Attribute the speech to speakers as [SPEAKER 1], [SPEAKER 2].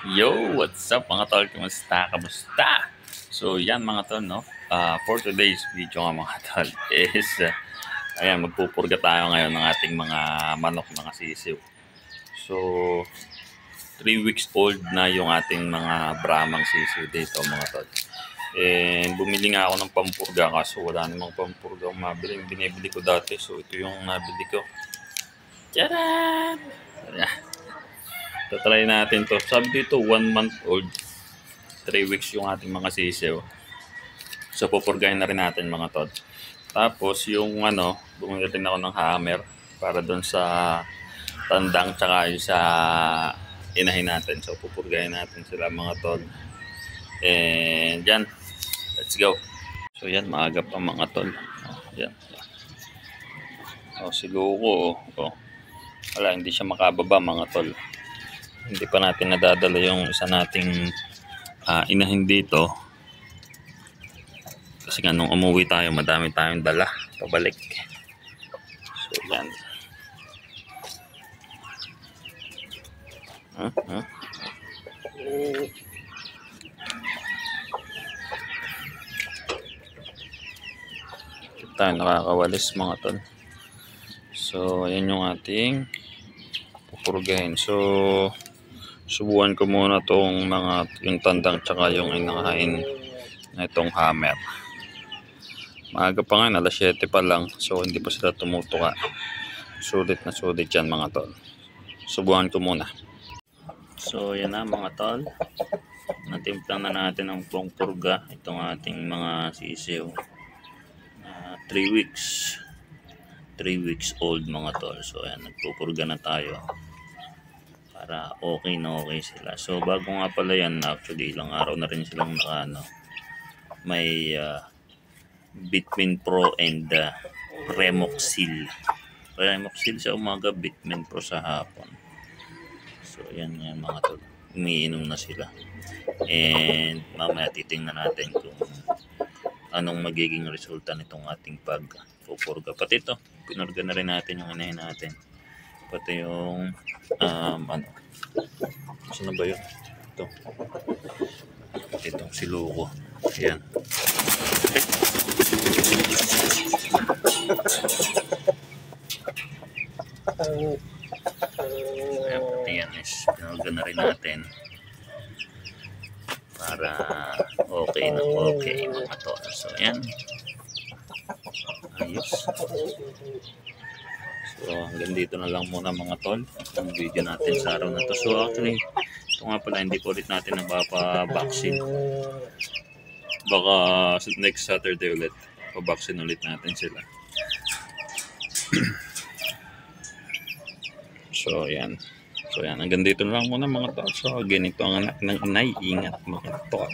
[SPEAKER 1] Yo, what's up mga tol? Kumusta? Kamusta? So, yan mga tol, no? For today's video nga mga tol is, ayan, magpupurga tayo ngayon ng ating mga manok, mga sisiw. So, 3 weeks old na yung ating mga Brahmang sisiw dito mga tol. And bumili nga ako ng pampurga kaso wala namang pampurga mabili. Binibili ko dati. So, ito yung nabili ko. Tcharan! Tatry natin to. Sabi dito 1 month old, 3 weeks yung ating mga sisiw. So pupurgahin na rin natin mga tod. Tapos yung bumili rin ako ng hammer para doon sa tandang tsaka yung sa inahin natin. So pupurgahin natin sila mga tod. And yan, let's go. So yan, maaga pa mga tol. Yan. Si Luko. Wala, hindi siya makababa mga tol. Hindi pa natin nadadala yung isa nating inahin dito kasi nga nung umuwi tayo madami tayong dala pabalik. So yan. Tayo nakakawalis mga tol. So ayan yung ating pupurgahin. So subukan ko muna tong yung tandang tsaka yung inahin na itong hammer. Maaga pa nga, alas 7 pa lang. So hindi pa sila tumutuka. Sulit na sulit yan mga tol. Subukan ko muna. So yan na mga tol. Natimplang na natin ang purga itong ating mga sisiw. 3 weeks. 3 weeks old mga tol. So ayan, nagpupurga na tayo para okay na okay sila. So bago nga pala yan, actually ilang araw na rin silang may Bitmin Pro and Remoxil sa umaga, Bitmin Pro sa hapon. So yan mga tol, umiinom na sila. And mamaya titingnan natin kung anong magiging resulta nitong ating pagpupurga. Pati ito, pinurga na rin natin yung inahin natin. Pati yung saan ba yun? Itong si Luko. Ayan. Ayan, pati yan is pinurga na rin natin para okay na okay mga tol. So ayan, ayos. So hanggang dito na lang muna mga tol ang video natin sa araw na to. So actually ito nga pala, hindi po ulit natin nagpapa-vaccine. Baka next Saturday ulit pa-vaccine ulit natin sila. So yan, hanggang dito na lang muna mga tol. So again, ito ang anak ng inay. Ingat mga tol.